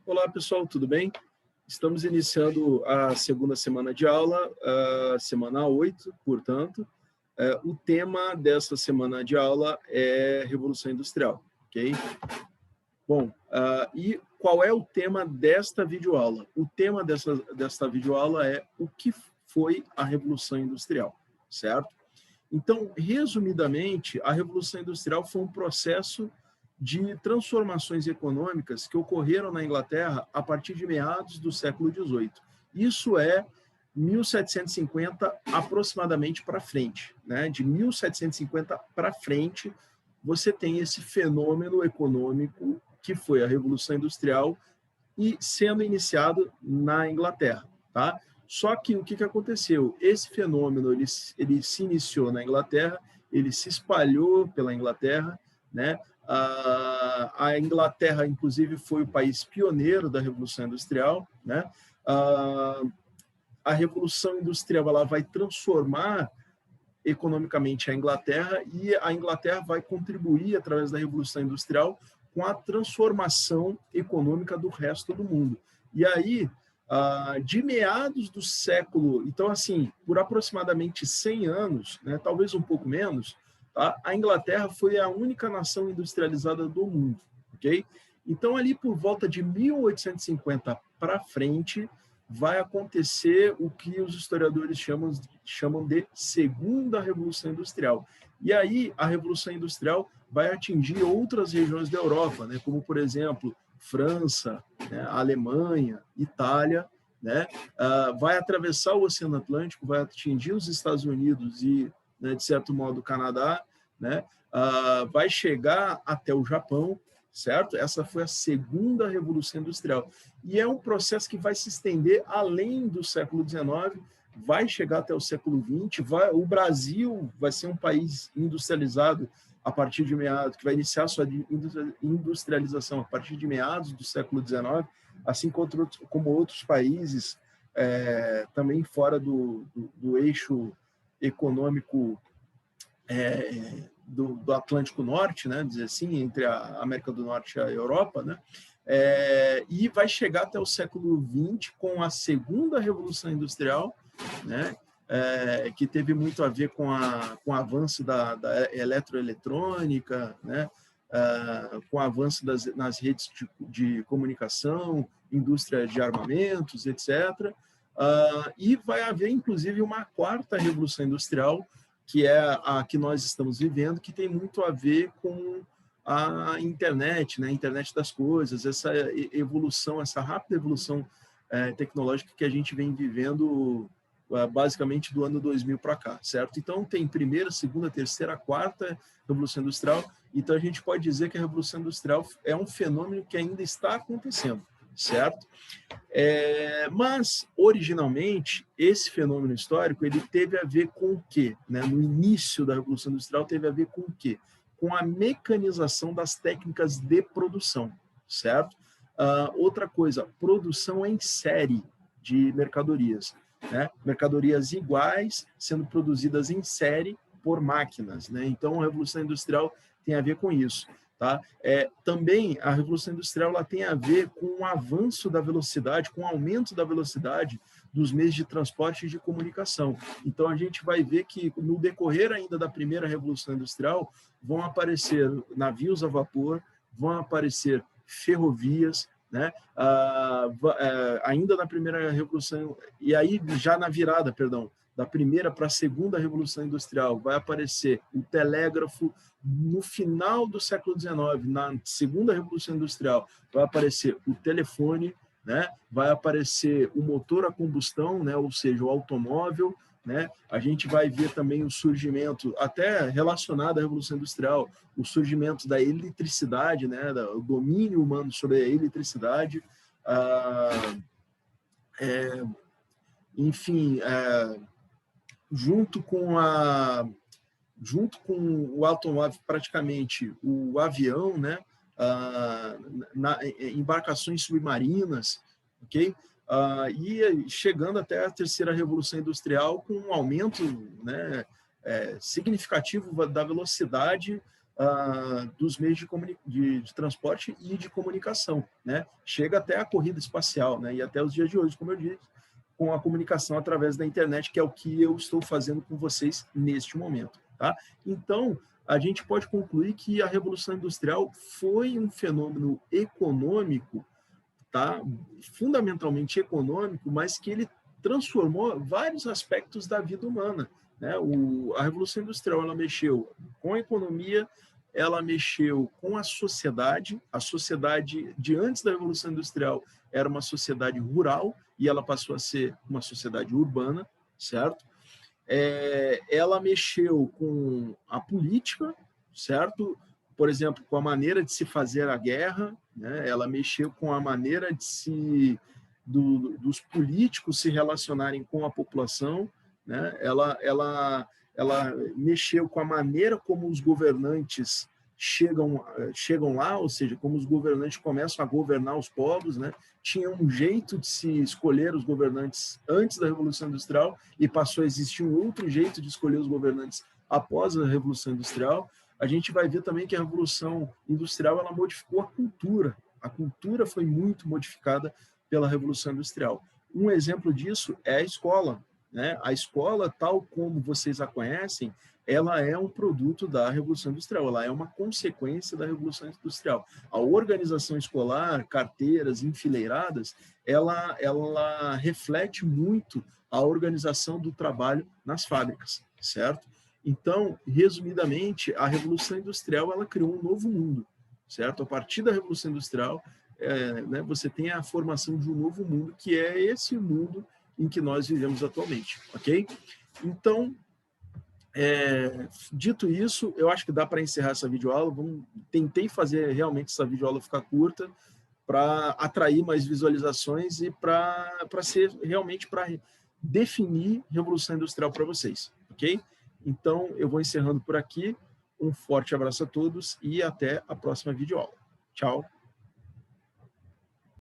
Olá, pessoal, tudo bem? Estamos iniciando a segunda semana de aula, a semana 8, portanto. O tema dessa semana de aula é Revolução Industrial, ok? Bom, e qual é o tema desta videoaula? O tema desta videoaula é o que foi a Revolução Industrial, certo? Então, resumidamente, a Revolução Industrial foi um processo de transformações econômicas que ocorreram na Inglaterra a partir de meados do século XVIII. Isso é 1750 aproximadamente para frente, né? De 1750 para frente, você tem esse fenômeno econômico que foi a Revolução Industrial e sendo iniciado na Inglaterra, tá? Só que o que aconteceu? Esse fenômeno ele se iniciou na Inglaterra, ele se espalhou pela Inglaterra, né? A Inglaterra, inclusive, foi o país pioneiro da Revolução Industrial, né? A Revolução Industrial ela vai transformar economicamente a Inglaterra e a Inglaterra vai contribuir através da Revolução Industrial com a transformação econômica do resto do mundo. E aí, de meados do século, então assim, por aproximadamente 100 anos, né, talvez um pouco menos, tá, a Inglaterra foi a única nação industrializada do mundo, ok? Então ali por volta de 1850 para frente, vai acontecer o que os historiadores chamam de Segunda Revolução Industrial. E aí a Revolução Industrial vai atingir outras regiões da Europa, né, como, por exemplo, França, né, Alemanha, Itália, né, vai atravessar o Oceano Atlântico, vai atingir os Estados Unidos e, né, de certo modo, o Canadá, né, vai chegar até o Japão, certo? Essa foi a Segunda Revolução Industrial. E é um processo que vai se estender além do século XIX, vai chegar até o século XX, o Brasil vai ser um país industrializado a partir de meados, que vai iniciar sua industrialização a partir de meados do século XIX, assim como outros países também fora do eixo econômico do Atlântico Norte, né, dizer assim, entre a América do Norte e a Europa, né, e vai chegar até o século XX com a Segunda Revolução Industrial, né, que teve muito a ver com o avanço da eletroeletrônica, né, com o avanço nas redes de comunicação, indústria de armamentos, etc. E vai haver, inclusive, uma quarta Revolução Industrial, que é a que nós estamos vivendo, que tem muito a ver com a internet, né? A internet das coisas, essa evolução, essa rápida evolução tecnológica que a gente vem vivendo basicamente do ano 2000 para cá, certo? Então, tem primeira, segunda, terceira, quarta Revolução Industrial, então a gente pode dizer que a Revolução Industrial é um fenômeno que ainda está acontecendo, certo? Mas, originalmente, esse fenômeno histórico ele teve a ver com o quê? Né? No início da Revolução Industrial, teve a ver com o quê? Com a mecanização das técnicas de produção, certo? Outra coisa, produção em série de mercadorias, né? Mercadorias iguais sendo produzidas em série por máquinas, né? Então, a Revolução Industrial tem a ver com isso. Tá? Também a Revolução Industrial ela tem a ver com o avanço da velocidade, com o aumento da velocidade dos meios de transporte e de comunicação. Então, a gente vai ver que, no decorrer ainda da primeira Revolução Industrial, vão aparecer navios a vapor, vão aparecer ferrovias, né? Ainda na primeira Revolução, e aí já na virada, perdão, da primeira para a segunda Revolução Industrial, vai aparecer o telégrafo. No final do século XIX, na segunda Revolução Industrial, vai aparecer o telefone, né? Vai aparecer o motor a combustão, né? Ou seja, o automóvel, né? A gente vai ver também o surgimento, até relacionado à Revolução Industrial, o surgimento da eletricidade, né? O domínio humano sobre a eletricidade, enfim, junto com o automóvel, praticamente o avião, né? Embarcações submarinas, ok? E chegando até a terceira Revolução Industrial com um aumento, né, significativo da velocidade dos meios de transporte e de comunicação, né? Chega até a corrida espacial, né? E até os dias de hoje, como eu disse, com a comunicação através da internet, que é o que eu estou fazendo com vocês neste momento, tá? Então, a gente pode concluir que a Revolução Industrial foi um fenômeno econômico, tá? Fundamentalmente econômico, mas que ele transformou vários aspectos da vida humana, né? A Revolução Industrial, ela mexeu com a economia, ela mexeu com a sociedade de antes da Revolução Industrial era uma sociedade rural e ela passou a ser uma sociedade urbana, certo? Ela mexeu com a política, certo? Por exemplo, com a maneira de se fazer a guerra, né? Ela mexeu com a maneira dos políticos se relacionarem com a população, né? Ela mexeu com a maneira como os governantes chegam lá, ou seja, como os governantes começam a governar os povos, né? Tinha um jeito de se escolher os governantes antes da Revolução Industrial e passou a existir um outro jeito de escolher os governantes após a Revolução Industrial. A gente vai ver também que a Revolução Industrial ela modificou a cultura. A cultura foi muito modificada pela Revolução Industrial. Um exemplo disso é a escola, né? A escola, tal como vocês a conhecem, ela é um produto da Revolução Industrial, ela é uma consequência da Revolução Industrial. A organização escolar, carteiras enfileiradas, ela reflete muito a organização do trabalho nas fábricas, certo? Então, resumidamente, a Revolução Industrial ela criou um novo mundo, certo? A partir da Revolução Industrial, né, você tem a formação de um novo mundo, que é esse mundo em que nós vivemos atualmente, ok? Então, dito isso, eu acho que dá para encerrar essa videoaula. Tentei fazer realmente essa videoaula ficar curta para atrair mais visualizações e para ser realmente para definir Revolução Industrial para vocês, ok? Então, eu vou encerrando por aqui. Um forte abraço a todos e até a próxima videoaula. Tchau!